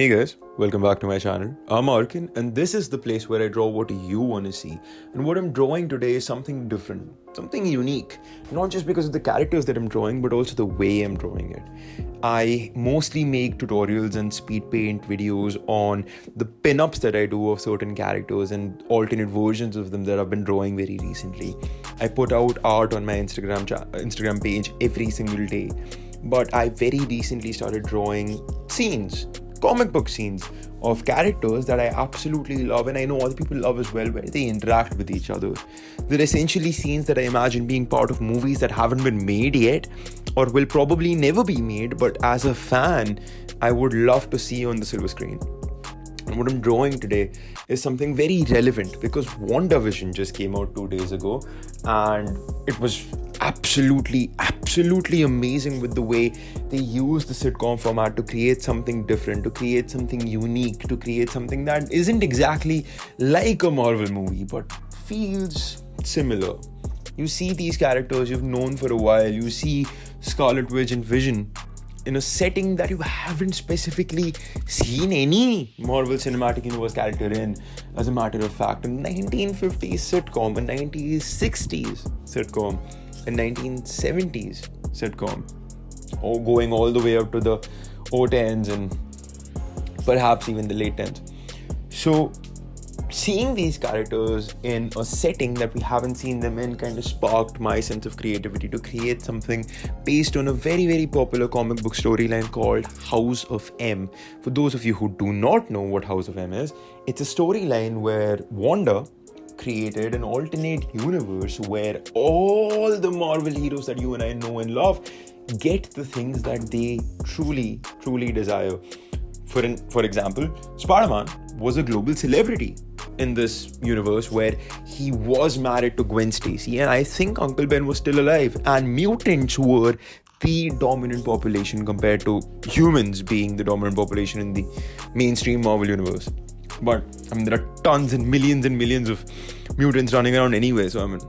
Hey guys, welcome back to my channel. I'm Artkin and this is the place where I draw what you want to see. And what I'm drawing today is something different, something unique. Not just because of the characters that I'm drawing, but also the way I'm drawing it. I mostly make tutorials and speed paint videos on the pinups that I do of certain characters and alternate versions of them that I've been drawing very recently. I put out art on my Instagram page every single day. But I very recently started drawing scenes, comic book scenes of characters that I absolutely love and I know other people love as well, where they interact with each other. They're essentially scenes that I imagine being part of movies that haven't been made yet or will probably never be made, but as a fan, I would love to see on the silver screen. And what I'm drawing today is something very relevant because WandaVision just came out 2 days ago and it was absolutely amazing with the way they use the sitcom format to create something different, to create something unique, to create something that isn't exactly like a Marvel movie but feels similar. You see these characters you've known for a while, you see Scarlet Witch and Vision in a setting that you haven't specifically seen any Marvel Cinematic Universe character in. As a matter of fact, a 1950s sitcom, a 1960s sitcom, a 1970s sitcom, or going all the way up to the 10s and perhaps even the late 10s. So seeing these characters in a setting that we haven't seen them in kind of sparked my sense of creativity to create something based on a very popular comic book storyline called House of M. For those of you who do not know what House of M is, it's a storyline where Wanda created an alternate universe where all the Marvel heroes that you and I know and love get the things that they truly desire. For example, Spider-Man was a global celebrity in this universe where he was married to Gwen Stacy, and I think Uncle Ben was still alive, and mutants were the dominant population compared to humans being the dominant population in the mainstream Marvel universe. But I mean, there are tons and millions of mutants running around anyway, so I mean,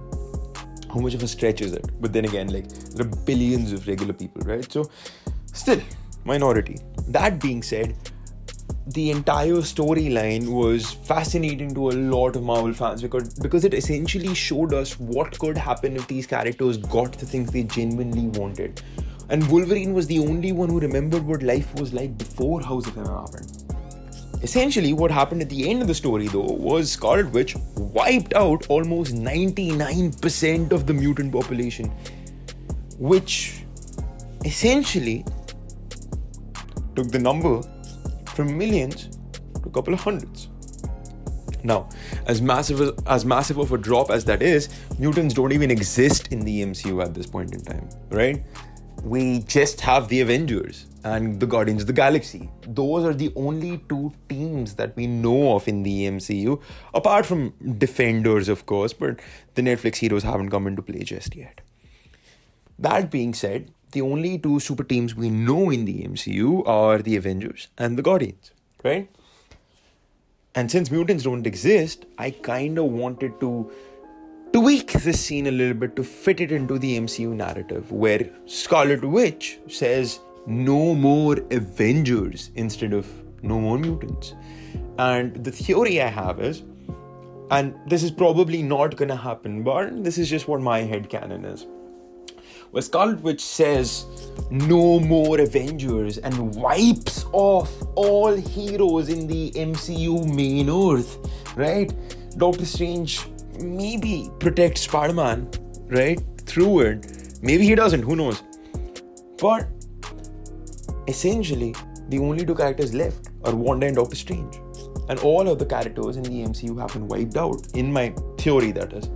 how much of a stretch is it? But then again, like, there are billions of regular people, right? So still minority. That being said, the entire storyline was fascinating to a lot of Marvel fans because it essentially showed us what could happen if these characters got the things they genuinely wanted. And Wolverine was the only one who remembered what life was like before House of M happened. Essentially, what happened at the end of the story, though, was Scarlet Witch wiped out almost 99% of the mutant population, which essentially took the number from millions to a couple of hundreds. Now, as massive of a drop as that is, mutants don't even exist in the MCU at this point in time, right? We just have the Avengers and the Guardians of the Galaxy. Those are the only two teams that we know of in the MCU, apart from Defenders, of course, but the Netflix heroes haven't come into play just yet. That being said, the only two super teams we know in the MCU are the Avengers and the Guardians, right? And since mutants don't exist, I kind of wanted to tweak this scene a little bit to fit it into the MCU narrative, where Scarlet Witch says no more Avengers instead of no more mutants. And the theory I have is, and this is probably not gonna happen, but this is just what my headcanon is, where Scarlet Witch says no more Avengers and wipes off all heroes in the MCU main Earth, right? Doctor Strange maybe protects Spider-Man, right? Through it. Maybe he doesn't, who knows? But essentially, the only two characters left are Wanda and Doctor Strange. And all of the characters in the MCU have been wiped out, in my theory that is.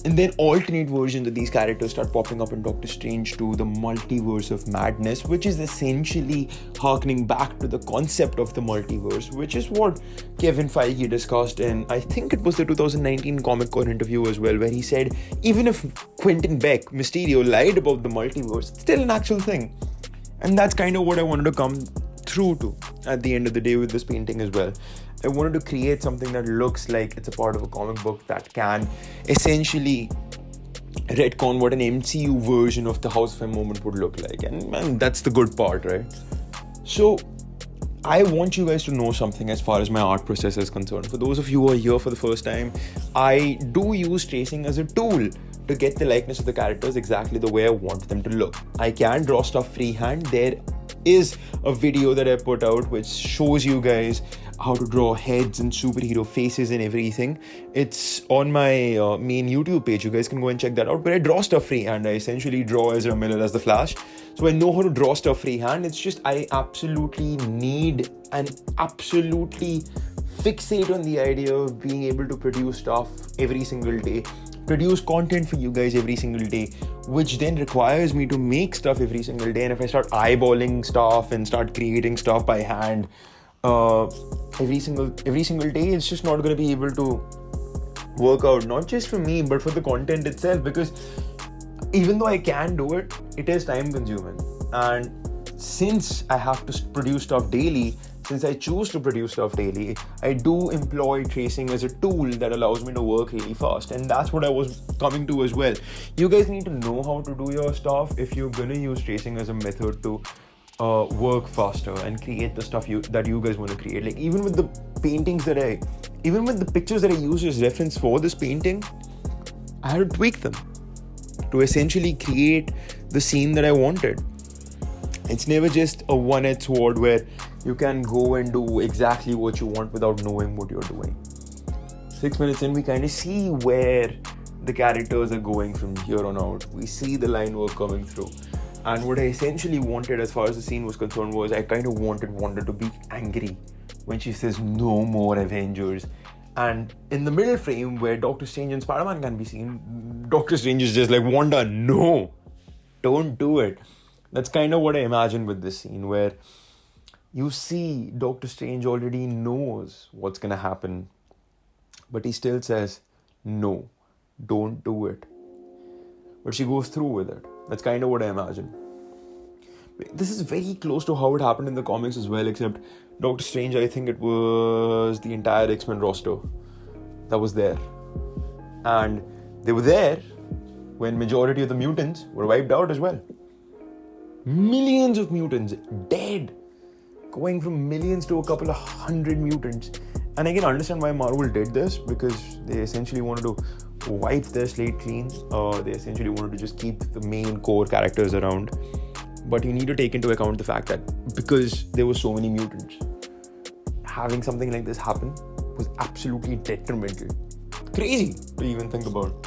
And then alternate versions of these characters start popping up in Doctor Strange 2, the multiverse of madness, which is essentially harkening back to the concept of the multiverse, which is what Kevin Feige discussed in, I think it was the 2019 Comic-Con interview as well, where he said, even if Quentin Beck, Mysterio, lied about the multiverse, it's still an actual thing. And that's kind of what I wanted to come through to at the end of the day with this painting as well. I wanted to create something that looks like it's a part of a comic book that can essentially retcon what an MCU version of the House of M moment would look like. And that's the good part, right? So I want you guys to know something as far as my art process is concerned. For those of you who are here for the first time, I do use tracing as a tool to get the likeness of the characters exactly the way I want them to look. I can draw stuff freehand. There is a video that I put out which shows you guys how to draw heads and superhero faces and everything. It's on my main YouTube page. You guys can go and check that out. But I draw stuff freehand. I essentially draw Ezra Miller as the Flash. So I know how to draw stuff freehand. It's just I absolutely need and absolutely fixate on the idea of being able to produce stuff every single day, produce content for you guys every single day, which then requires me to make stuff every single day. And if I start eyeballing stuff and start creating stuff by hand every single day, it's just not going to be able to work out, not just for me but for the content itself, because even though I can do it, it is time consuming. And since I have to produce stuff daily, since I choose to produce stuff daily, I do employ tracing as a tool that allows me to work really fast. And that's what I was coming to as well. You guys need to know how to do your stuff if you're gonna use tracing as a method to work faster and create the stuff that you guys want to create. Like even with the pictures that I use as reference for this painting, I had to tweak them to essentially create the scene that I wanted. It's never just a one-edged sword where you can go and do exactly what you want without knowing what you're doing. 6 minutes in, we kind of see where the characters are going from here on out. We see the line work coming through. And what I essentially wanted as far as the scene was concerned was I kind of wanted Wanda to be angry when she says no more Avengers. And in the middle frame where Doctor Strange and Spider-Man can be seen, Doctor Strange is just like, Wanda, no, don't do it. That's kind of what I imagined with this scene, where you see Doctor Strange already knows what's going to happen, but he still says, no, don't do it. But she goes through with it. That's kind of what I imagined. This is very close to how it happened in the comics as well, except Doctor Strange, I think it was the entire X-Men roster that was there. And they were there when majority of the mutants were wiped out as well. Millions of mutants dead, going from millions to a couple of hundred mutants. And I can understand why Marvel did this, because they essentially wanted to wipe their slate clean. They essentially wanted to just keep the main core characters around. But you need to take into account the fact that because there were so many mutants, having something like this happen was absolutely detrimental. Crazy to even think about.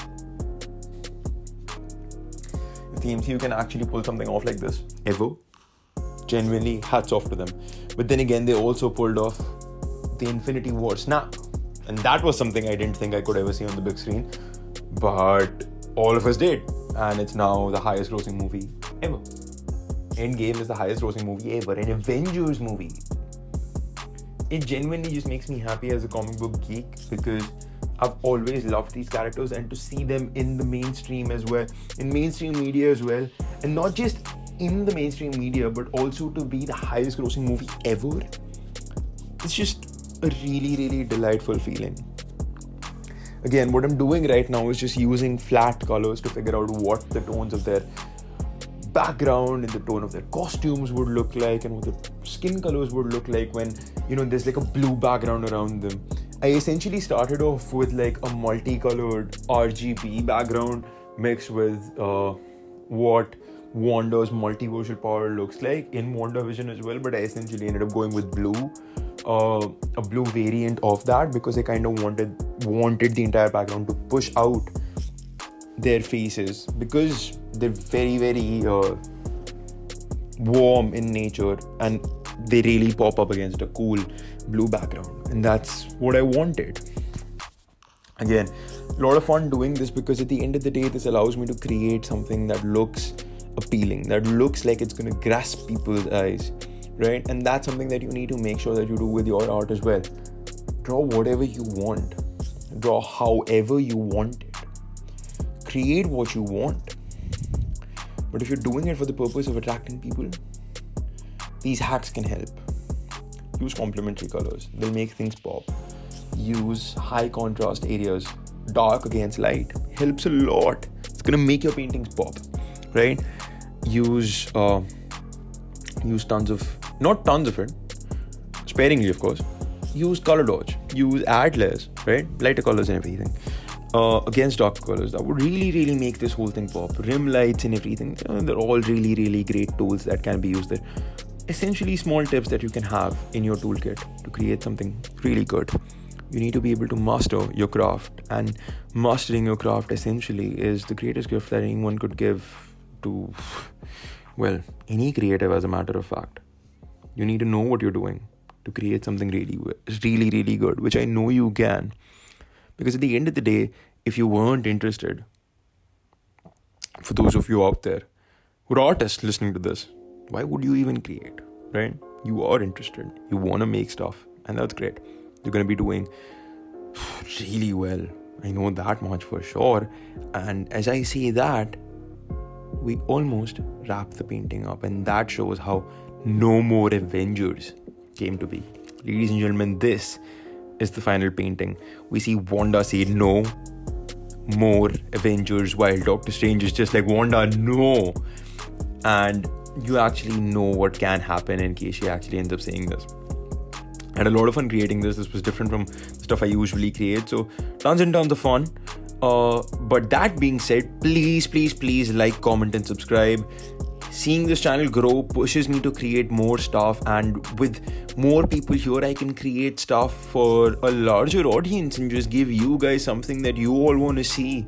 If the MCU can actually pull something off like this, ever, genuinely hats off to them. But then again, they also pulled off the Infinity War snap. And that was something I didn't think I could ever see on the big screen. But all of us did. And it's now the highest grossing movie ever. Endgame is the highest grossing movie ever. An Avengers movie. It genuinely just makes me happy as a comic book geek, because I've always loved these characters, and to see them in the mainstream as well, in mainstream media as well, and not just in the mainstream media, but also to be the highest grossing movie ever. It's just a really, really delightful feeling. Again, what I'm doing right now is just using flat colors to figure out what the tones of their background and the tone of their costumes would look like, and what the skin colors would look like when, there's like a blue background around them. I essentially started off with like a multicolored RGB background mixed with what Wanda's multiversal power looks like in WandaVision as well, but I essentially ended up going with blue, a blue variant of that, because I kind of wanted the entire background to push out their faces, because they're very, very warm in nature, and they really pop up against a cool blue background, and that's what I wanted. Again, a lot of fun doing this, because at the end of the day, this allows me to create something that looks appealing, that looks like it's going to grasp people's eyes, right? And that's something that you need to make sure that you do with your art as well. Draw whatever you want, draw however you want it, create what you want. But if you're doing it for the purpose of attracting people, these hacks can help. Use complementary colors, they'll make things pop. Use high contrast areas, dark against light, helps a lot. It's gonna make your paintings pop, right? Use not tons of it, sparingly of course. Use color dodge, use add layers, right? Lighter colors and everything. Against dark colors, that would really make this whole thing pop. Rim lights and everything, they're all really great tools that can be used there. Essentially small tips that you can have in your toolkit to create something really good. You need to be able to master your craft, and mastering your craft essentially is the greatest gift that anyone could give to, well, any creative, as a matter of fact. You need to know what you're doing to create something really good, which I know you can. Because at the end of the day, if you weren't interested, for those of you out there who are artists listening to this, why would you even create, right? You are interested. You want to make stuff, and that's great. You're going to be doing really well. I know that much for sure. And as I say that, we almost wrap the painting up, and that shows how no more Avengers came to be. Ladies and gentlemen, this is the final painting. We see Wanda say no more Avengers, while Doctor Strange is just like, Wanda, no. And you actually know what can happen in case she actually ends up saying this. I had a lot of fun creating this. This was different from stuff I usually create, so tons and tons of fun. But that being said, please like, comment and subscribe. Seeing this channel grow pushes me to create more stuff, and with more people here, I can create stuff for a larger audience and just give you guys something that you all want to see.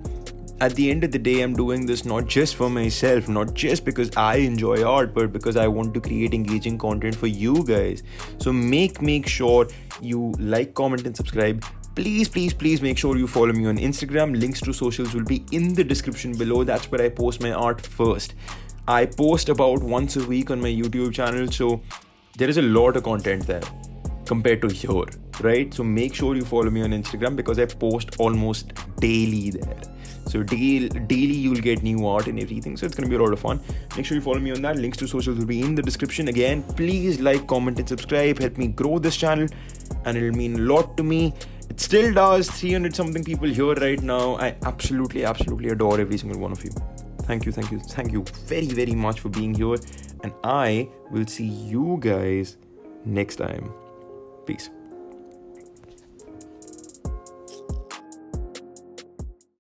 At the end of the day, I'm doing this not just for myself, not just because I enjoy art, but because I want to create engaging content for you guys. So make sure you like, comment and subscribe. Please make sure you follow me on Instagram. Links to socials will be in the description below. That's where I post my art first. I post about once a week on my YouTube channel, so there is a lot of content there compared to here, right? So make sure you follow me on Instagram because I post almost daily there. So daily you'll get new art and everything, so it's going to be a lot of fun. Make sure you follow me on that. Links to socials will be in the description. Again, please like, comment and subscribe. Help me grow this channel, and it'll mean a lot to me. It still does. 300 something people here right now. I absolutely adore every single one of you. Thank you very much for being here, and I will see you guys next time. Peace.